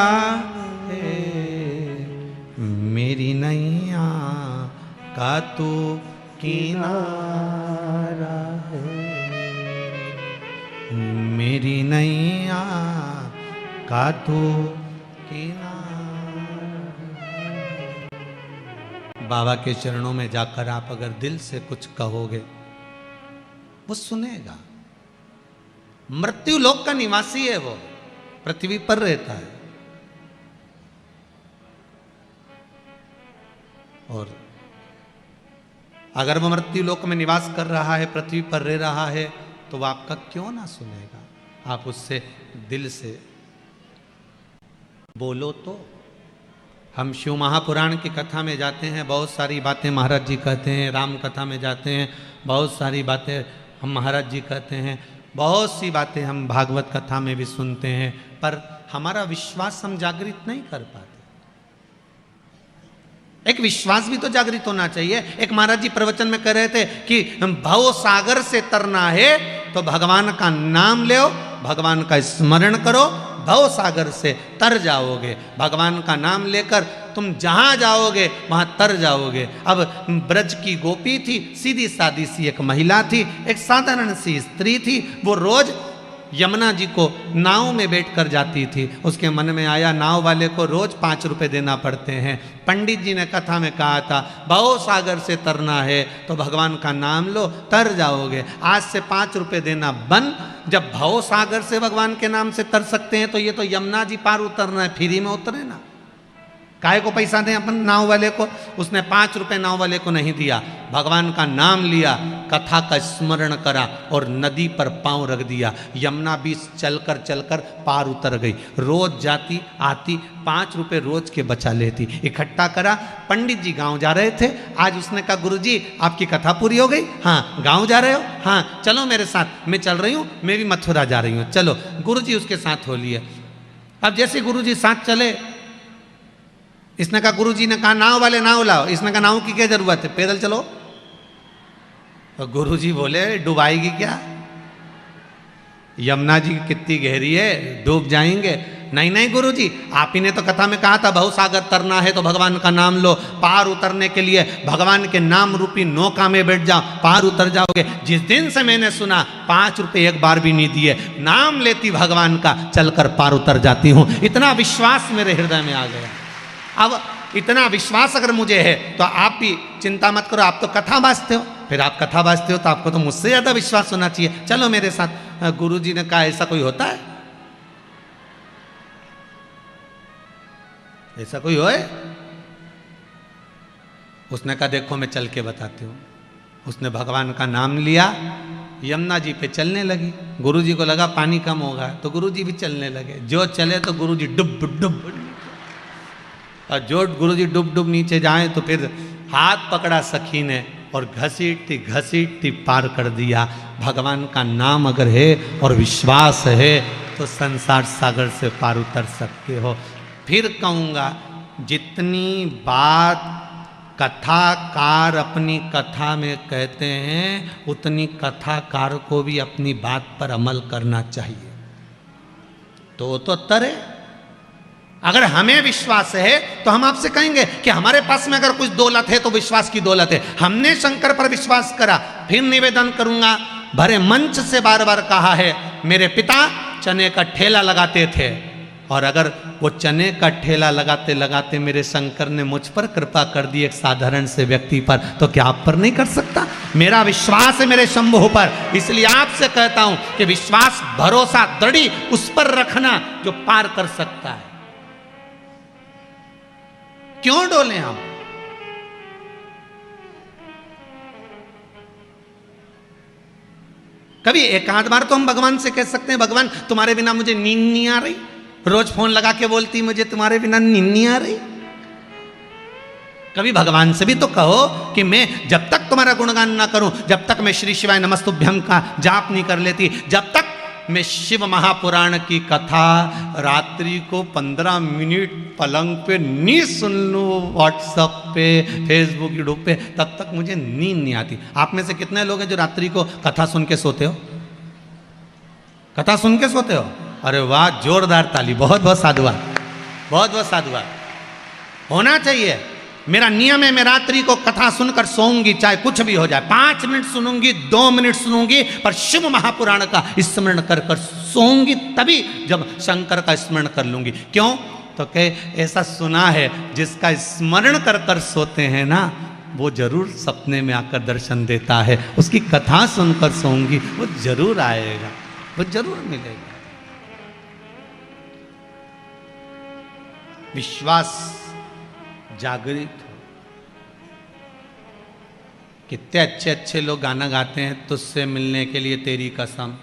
है, मेरी नैया का तू किनारा है, मेरी नैया का तू किनारा। बाबा के चरणों में जाकर आप अगर दिल से कुछ कहोगे, वो सुनेगा। मृत्यु लोक का निवासी है, वो पृथ्वी पर रहता है, और अगर वो मृत्यु लोक में निवास कर रहा है, पृथ्वी पर रह रहा है, तो वो आपका क्यों ना सुनेगा। आप उससे दिल से बोलो। तो हम शिव महापुराण की कथा में जाते हैं, बहुत सारी बातें महाराज जी कहते हैं, राम कथा में जाते हैं, बहुत सारी बातें हम महाराज जी कहते हैं, बहुत सी बातें हम भागवत कथा में भी सुनते हैं, पर हमारा विश्वास हम जागृत नहीं कर पाते। एक विश्वास भी तो जागृत होना चाहिए। एक महाराज जी प्रवचन में कह रहे थे कि भव सागर से तरना है तो भगवान का नाम लो, भगवान का स्मरण करो, भव सागर से तर जाओगे। भगवान का नाम लेकर तुम जहां जाओगे वहां तर जाओगे। अब ब्रज की गोपी थी, सीधी सादी सी एक महिला थी, एक साधारण सी स्त्री थी, वो रोज यमुना जी को नाव में बैठकर जाती थी। उसके मन में आया नाव वाले को रोज 5 रुपए देना पड़ते हैं। पंडित जी ने कथा में कहा था भव सागर से तरना है तो भगवान का नाम लो, तर जाओगे। आज से 5 रुपए देना बंद। जब भव सागर से भगवान के नाम से तर सकते हैं तो ये तो यमुना जी पार उतरना है, फ्री में उतरे ना, काहे को पैसा दें अपन नाव वाले को। उसने 5 रुपए नाव वाले को नहीं दिया, भगवान का नाम लिया, कथा का स्मरण करा और नदी पर पांव रख दिया। यमुना बीच चलकर चलकर पार उतर गई। रोज जाती आती, 5 रुपए रोज के बचा लेती। इकट्ठा करा। पंडित जी गांव जा रहे थे। आज उसने कहा गुरुजी आपकी कथा पूरी हो गई? हाँ। गांव जा रहे हो? हाँ। चलो मेरे साथ, मैं चल रही हूँ, मैं भी मथुरा जा रही हूँ, चलो। गुरुजी उसके साथ हो लिए। अब जैसे गुरुजी साथ चले, इसने कहा, गुरुजी ने कहा नाव वाले नाव लाओ। इसने कहा नाव की क्या जरूरत है, पैदल चलो। तो गुरुजी बोले डुबाएगी क्या, यमुना जी कितनी गहरी है, डूब जाएंगे। नहीं नहीं गुरुजी, आप ही ने तो कथा में कहा था भव सागर तरना है तो भगवान का नाम लो, पार उतरने के लिए भगवान के नाम रूपी नौका में बैठ जाओ, पार उतर जाओगे। जिस दिन से मैंने सुना 5 रुपए एक बार भी नहीं दिए, नाम लेती भगवान का, चलकर पार उतर जाती हूँ। इतना विश्वास मेरे हृदय में आ गया। अब इतना विश्वास अगर मुझे है तो आप भी चिंता मत करो। आप तो कथा बाजते हो, फिर आप कथा बाजते हो तो आपको तो मुझसे ज्यादा विश्वास होना चाहिए, चलो मेरे साथ। गुरुजी ने कहा ऐसा कोई होता है, ऐसा कोई होए? उसने कहा देखो मैं चल के बताती हूँ। उसने भगवान का नाम लिया, यमुना जी पे चलने लगी। गुरुजी को लगा पानी कम होगा तो गुरुजी भी चलने लगे। जो चले तो गुरुजी डुब डुब, और जो गुरुजी डुब डुब नीचे जाए तो फिर हाथ पकड़ा सखी ने और घसीटती घसीटती पार कर दिया। भगवान का नाम अगर है और विश्वास है तो संसार सागर से पार उतर सकते हो। फिर कहूँगा, जितनी बात कथाकार अपनी कथा में कहते हैं उतनी कथाकार को भी अपनी बात पर अमल करना चाहिए, तो तरे। अगर हमें विश्वास है तो हम आपसे कहेंगे कि हमारे पास में अगर कुछ दौलत है तो विश्वास की दौलत है। हमने शंकर पर विश्वास करा। फिर निवेदन करूंगा, भरे मंच से बार बार कहा है, मेरे पिता चने का ठेला लगाते थे, और अगर वो चने का ठेला लगाते लगाते मेरे शंकर ने मुझ पर कृपा कर दी एक साधारण से व्यक्ति पर, तो क्या आप पर नहीं कर सकता? मेरा विश्वास है मेरे शंभु पर, इसलिए आपसे कहता हूं कि विश्वास भरोसा दृढ़ी उस पर रखना जो पार कर सकता है। क्यों डोले हम? कभी एक आध बार तो हम भगवान से कह सकते हैं, भगवान तुम्हारे बिना मुझे नींद नहीं आ रही। रोज फोन लगा के बोलती मुझे तुम्हारे बिना नींद नहीं आ रही। कभी भगवान से भी तो कहो कि मैं जब तक तुम्हारा गुणगान ना करूं, जब तक मैं श्री शिवाय नमस्तुभ्यं का जाप नहीं कर लेती, जब तक मैं शिव महापुराण की कथा रात्रि को 15 मिनट पलंग पे नहीं सुन लूं, व्हाट्सएप पे, फेसबुक, यूट्यूब पे, तब तक मुझे नींद नहीं आती। आप में से कितने लोग हैं जो रात्रि को कथा सुन के सोते हो? कथा सुन के सोते हो? अरे वाह, जोरदार ताली, बहुत बहुत साधुवाद, बहुत बहुत साधुवाद। होना चाहिए। मेरा नियम है, मैं रात्रि को कथा सुनकर सोऊंगी, चाहे कुछ भी हो जाए। 5 मिनट सुनूंगी, 2 मिनट सुनूंगी, पर शिव महापुराण का स्मरण कर कर सोऊंगी, तभी जब शंकर का स्मरण कर लूंगी। क्यों? तो कहे ऐसा सुना है, जिसका स्मरण कर कर सोते हैं ना, वो जरूर सपने में आकर दर्शन देता है। उसकी कथा सुनकर सोऊंगी, वो जरूर आएगा, वो जरूर मिलेगा। विश्वास जागृत हो। कितने अच्छे अच्छे लोग गाना गाते हैं, तुझसे मिलने के लिए तेरी कसम।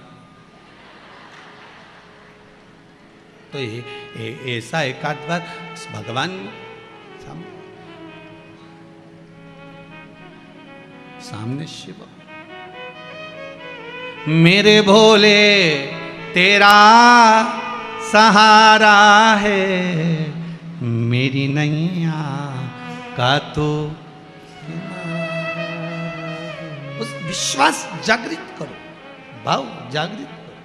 तो ये ऐसा एक आध बार भगवान सामने शिव, मेरे भोले तेरा सहारा है, मेरी नैया का तो उस विश्वास जागृत करो, भाव जागृत करो।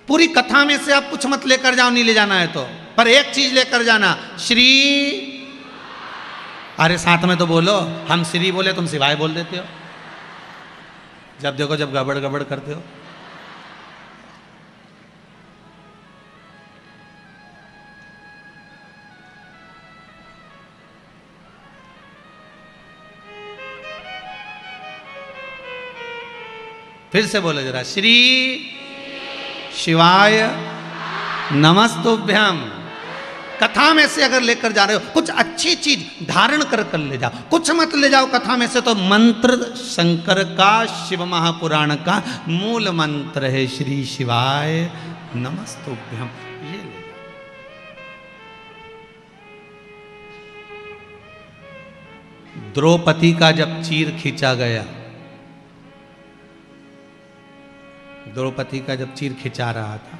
पूरी कथा में से आप कुछ मत लेकर जाओ, नहीं ले जाना है तो, पर एक चीज लेकर जाना, श्री। अरे साथ में तो बोलो, हम श्री बोले तुम शिवाय बोल देते हो। जब देखो जब गड़बड़ गड़बड़ करते हो। फिर से बोलो जरा, श्री शिवाय नमस्तुभ्यम। कथा में से अगर लेकर जा रहे हो, कुछ अच्छी चीज धारण कर कर ले जाओ, कुछ मत ले जाओ कथा में से। तो मंत्र शंकर का, शिव महापुराण का मूल मंत्र है श्री शिवाय नमस्तुभ्यम, ये ले जाओ। द्रौपदी का जब चीर खींचा गया, द्रौपदी का जब चीर खिंचा रहा था,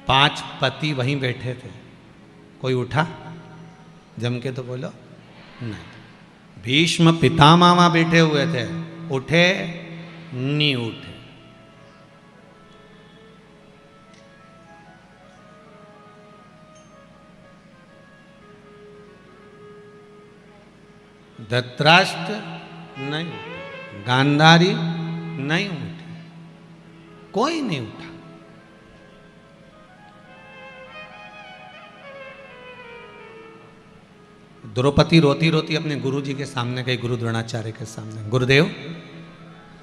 5 पति वहीं बैठे थे। कोई उठा जम के? तो बोलो नहीं। भीष्म पितामह वहां बैठे हुए थे, उठे नहीं उठे। धृतराष्ट्र नहीं उठे, गांधारी नहीं उठे, कोई नहीं उठा। द्रौपदी रोती रोती अपने गुरुजी के सामने गई, गुरु द्रोणाचार्य के सामने। गुरुदेव,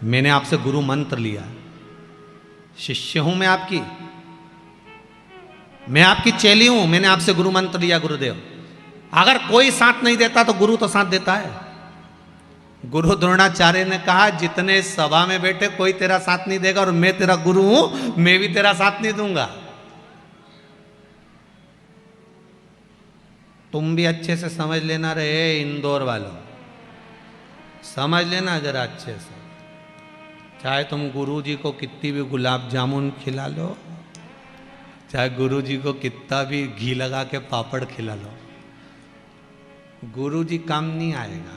मैंने आपसे गुरु मंत्र लिया, शिष्य हूं मैं आपकी, मैं आपकी चेली हूं, मैंने आपसे गुरु मंत्र लिया गुरुदेव। अगर कोई साथ नहीं देता तो गुरु तो साथ देता है। गुरु द्रोणाचार्य ने कहा, जितने सभा में बैठे कोई तेरा साथ नहीं देगा, और मैं तेरा गुरु हूं, मैं भी तेरा साथ नहीं दूंगा। तुम भी अच्छे से समझ लेना रहे इंदौर वालों, समझ लेना जरा अच्छे से। चाहे तुम गुरुजी को कितनी भी गुलाब जामुन खिला लो, चाहे गुरुजी को कितना भी घी लगा के पापड़ खिला लो, गुरुजी काम नहीं आएगा।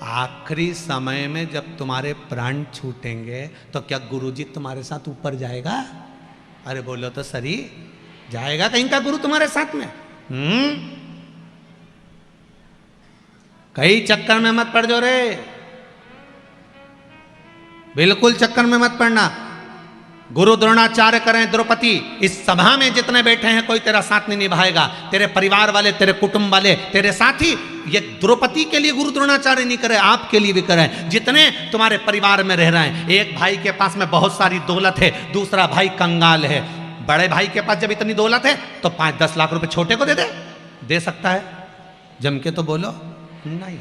आखिरी समय में जब तुम्हारे प्राण छूटेंगे तो क्या गुरुजी तुम्हारे साथ ऊपर जाएगा? अरे बोलो तो सही, जाएगा कहीं का गुरु तुम्हारे साथ में? कई चक्कर में मत पड़ जाओ रे, बिल्कुल चक्कर में मत पड़ना। गुरु द्रोणाचार्य करें द्रौपदी, इस सभा में जितने बैठे हैं कोई तेरा साथ नहीं निभाएगा। तेरे परिवार वाले, तेरे कुटुंब वाले, तेरे साथी, ये द्रौपदी के लिए गुरु द्रोणाचार्य नहीं करे, आपके लिए भी करें। जितने तुम्हारे परिवार में रह रहे हैं, एक भाई के पास में बहुत सारी दौलत है, दूसरा भाई कंगाल है। बड़े भाई के पास जब इतनी दौलत है तो 5-10 लाख रुपए छोटे को दे दे सकता है। जम के तो बोलो नहीं,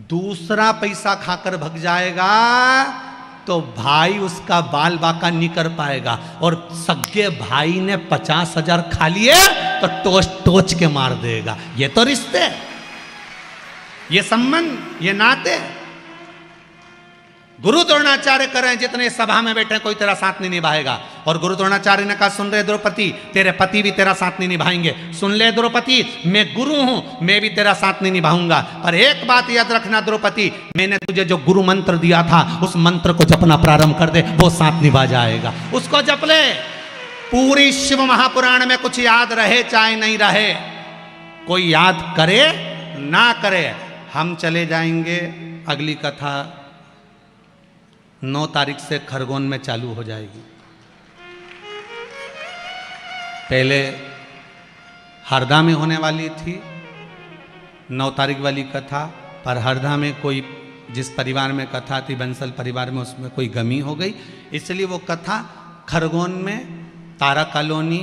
दूसरा पैसा खाकर भग जाएगा तो भाई उसका बाल बाका नहीं कर पाएगा, और सगे भाई ने 50,000 खा लिए तो टोच टोच के मार देगा। ये तो रिश्ते, ये संबंध, ये नाते। गुरु द्रोणाचार्य कर रहे हैं, जितने सभा में बैठे कोई तेरा साथ नहीं निभाएगा। और गुरु द्रोणाचार्य ने कहा, सुन रहे द्रौपदी, तेरे पति भी तेरा साथ नहीं निभाएंगे। सुन ले द्रौपदी, मैं गुरु हूं, मैं भी तेरा साथ नहीं निभाऊंगा, पर एक बात याद रखना द्रौपदी, मैंने तुझे जो गुरु मंत्र दिया था उस मंत्र को जपना प्रारंभ कर दे, वो साथ निभा जाएगा। उसको जप ले। पूरी शिव महापुराण में कुछ याद रहे चाहे नहीं रहे, कोई याद करे ना करे, हम चले जाएंगे। अगली कथा 9 तारीख से खरगोन में चालू हो जाएगी। पहले हरदा में होने वाली थी 9 तारीख वाली कथा, पर हरदा में कोई, जिस परिवार में कथा थी बंसल परिवार में, उसमें कोई गमी हो गई, इसलिए वो कथा खरगोन में, तारा कॉलोनी,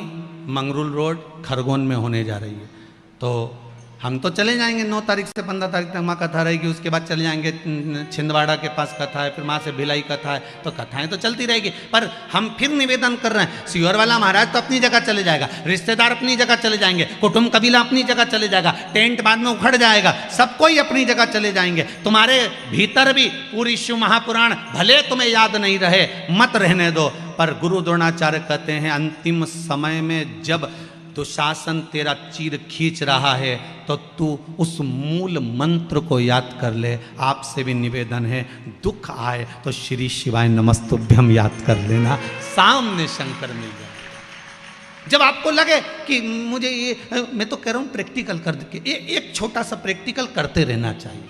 मंगरूल रोड, खरगोन में होने जा रही है। तो हम तो चले जाएंगे 9 तारीख से 15 तारीख तक वहाँ कथा रहेगी, उसके बाद चले जाएंगे छिंदवाड़ा के पास कथा है, फिर वहाँ से भिलाई कथा है, तो कथाएं तो चलती रहेगी। पर हम फिर निवेदन कर रहे हैं, सियोर वाला महाराज तो अपनी जगह चले जाएगा, रिश्तेदार अपनी जगह चले जाएंगे, कुटुंब कबीला अपनी जगह चले जाएगा, टेंट बाद में उखड़ जाएगा, सब कोई अपनी जगह चले जाएंगे। तुम्हारे भीतर भी पूरी शिव महापुराण भले तुम्हें याद नहीं रहे, मत रहने दो। पर गुरु द्रोणाचार्य कहते हैं, अंतिम समय में जब दुशासन तेरा चीर खींच रहा है तो तू उस मूल मंत्र को याद कर ले। आपसे भी निवेदन है, दुख आए तो श्री शिवाय नमस्तुभ्यम याद कर लेना, सामने शंकर मिल जाए। जब आपको लगे कि मुझे ये, मैं तो कह रहा हूं प्रैक्टिकल कर दे, एक छोटा सा प्रैक्टिकल करते रहना चाहिए।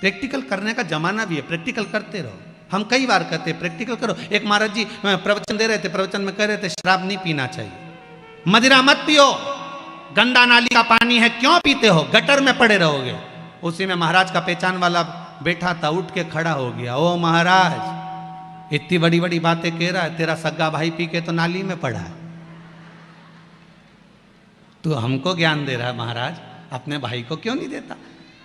प्रैक्टिकल करने का जमाना भी है, प्रैक्टिकल करते रहो। हम कई बार कहते हैं प्रैक्टिकल करो। एक महाराज जी प्रवचन दे रहे थे, प्रवचन में कह रहे थे शराब नहीं पीना चाहिए, मदिरा मत पियो, गंदा नाली का पानी है, क्यों पीते हो, गटर में पड़े रहोगे। उसी में महाराज का पहचान वाला बैठा था, उठ के खड़ा हो गया, ओ महाराज इतनी बड़ी बड़ी बातें कह रहा है, तेरा सगा भाई पी के तो नाली में पड़ा है, तू हमको ज्ञान दे रहा है महाराज, अपने भाई को क्यों नहीं देता।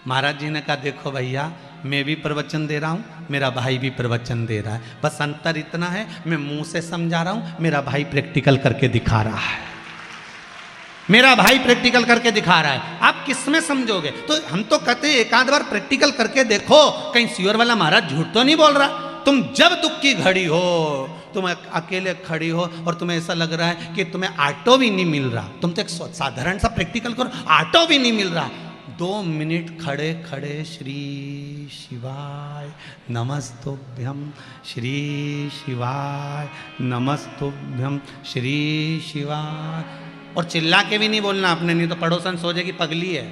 महाराज जी ने कहा, देखो भैया मैं भी प्रवचन दे रहा हूँ, मेरा भाई भी प्रवचन दे रहा है, बस अंतर इतना है मैं मुंह से समझा रहा हूँ, मेरा भाई प्रैक्टिकल करके दिखा रहा है, मेरा भाई प्रैक्टिकल करके दिखा रहा है, आप किस में समझोगे। तो हम तो कहते हैं एक आध बार प्रैक्टिकल करके देखो, कहीं सियोर वाला महाराज झूठ तो नहीं बोल रहा। तुम जब दुख की घड़ी हो, तुम अकेले खड़ी हो और तुम्हें ऐसा लग रहा है कि तुम्हें ऑटो भी नहीं मिल रहा, तुम तो एक साधारण सा प्रैक्टिकल करो, ऑटो भी नहीं मिल रहा, 2 मिनट खड़े खड़े श्री शिवाय नमस्तुभ्यम, श्री शिवाय नमस्तुभ्यम, श्री शिवाय, और चिल्ला के भी नहीं बोलना आपने, नहीं तो पड़ोसन सोचेगी पगली है।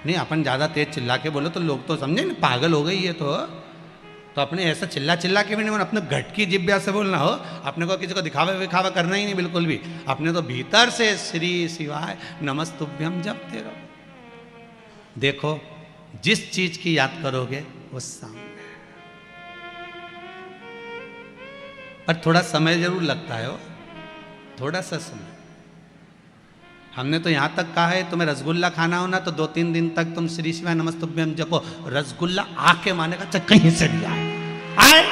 नहीं, अपन ज़्यादा तेज चिल्ला के बोलो तो लोग तो समझे ना पागल हो गई है, तो अपने ऐसा चिल्ला चिल्ला के भी नहीं बोलना, अपने घट की जिब्या से बोलना हो। अपने को किसी को दिखावा विखावा करना ही नहीं बिल्कुल भी, अपने तो भीतर से श्री शिवाय नमस्तुभ्यम जपते रहो। देखो जिस चीज की याद करोगे वो सामने, पर थोड़ा समय जरूर लगता है, वो थोड़ा सा समय। हमने तो यहाँ तक कहा है तुम्हें रसगुल्ला खाना हो ना तो 2-3 दिन तक तुम श्री शिवाय नमस्तुभ्यम जपो, रसगुल्ला आके मानेगा चाहे कहीं से भी आए,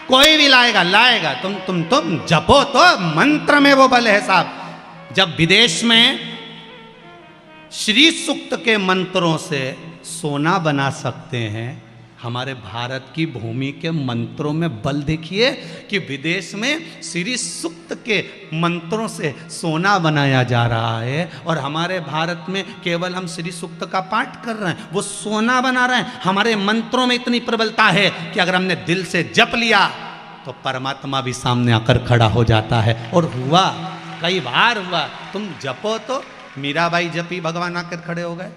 कोई भी लाएगा, तुम जपो तो मंत्र में वो बल है साहब। जब विदेश में श्री सूक्त के मंत्रों से सोना बना सकते हैं, हमारे भारत की भूमि के मंत्रों में बल देखिए कि विदेश में श्री सूक्त के मंत्रों से सोना बनाया जा रहा है, और हमारे भारत में केवल हम श्री सूक्त का पाठ कर रहे हैं, वो सोना बना रहे हैं। हमारे मंत्रों में इतनी प्रबलता है कि अगर हमने दिल से जप लिया तो परमात्मा भी सामने आकर खड़ा हो जाता है, और हुआ, कई बार हुआ। तुम जपो तो मीराबाई जपी, भगवान आकर खड़े हो गए।